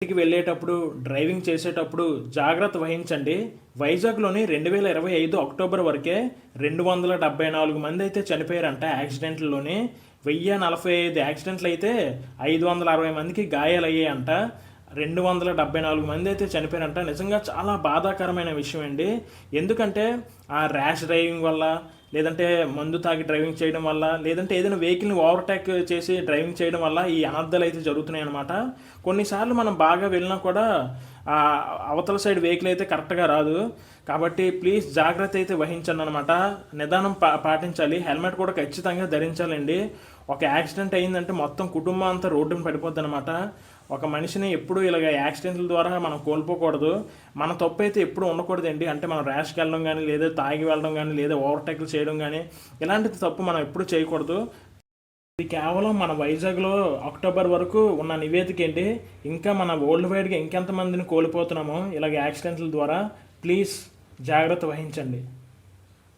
ఇంటికి వెళ్ళేటప్పుడు డ్రైవింగ్ చేసేటప్పుడు జాగ్రత్త వహించండి. వైజాగ్లోని 2025 అక్టోబర్ వరకే 274 మంది అయితే చనిపోయారంట యాక్సిడెంట్లలోని. 1045 యాక్సిడెంట్లు అయితే 560 మందికి గాయాలయ్యాయంట. 274 మంది అయితే చనిపోయారంట. నిజంగా చాలా బాధాకరమైన విషయం అండి. ఎందుకంటే ఆ ర్యాష్ డ్రైవింగ్ వల్ల, లేదంటే మందు తాగి డ్రైవింగ్ చేయడం వల్ల, లేదంటే ఏదైనా వెహికల్ని ఓవర్టేక్ చేసి డ్రైవింగ్ చేయడం వల్ల ఈ అనర్థాలు అయితే జరుగుతున్నాయి అనమాట. కొన్నిసార్లు మనం బాగా వెళ్ళినా కూడా ఆ అవతల సైడ్ వెహికల్ అయితే కరెక్ట్గా రాదు. కాబట్టి ప్లీజ్ జాగ్రత్త అయితే వహించండి అనమాట. నిదానం పాటించాలి. హెల్మెట్ కూడా ఖచ్చితంగా ధరించాలండి. ఒక యాక్సిడెంట్ అయిందంటే మొత్తం కుటుంబం అంతా రోడ్డున పడిపోద్ది అనమాట. ఒక మనిషిని ఎప్పుడు ఇలాగ యాక్సిడెంట్ల ద్వారా మనం కోల్పోకూడదు. మన తప్పు అయితే ఎప్పుడు ఉండకూడదండి. అంటే మనం ర్యాష్కి వెళ్ళడం కానీ, లేదా తాగి వెళ్ళడం కానీ, లేదా ఓవర్టేక్లు చేయడం కానీ, ఇలాంటి తప్పు మనం ఎప్పుడు చేయకూడదు. ఇది కేవలం మన వైజాగ్లో అక్టోబర్ వరకు ఉన్న నివేదిక ఏంటి. ఇంకా మన వరల్డ్ వైడ్గా ఇంకెంతమందిని కోల్పోతున్నామో ఇలాగ యాక్సిడెంట్ల ద్వారా. ప్లీజ్ జాగ్రత్త వహించండి.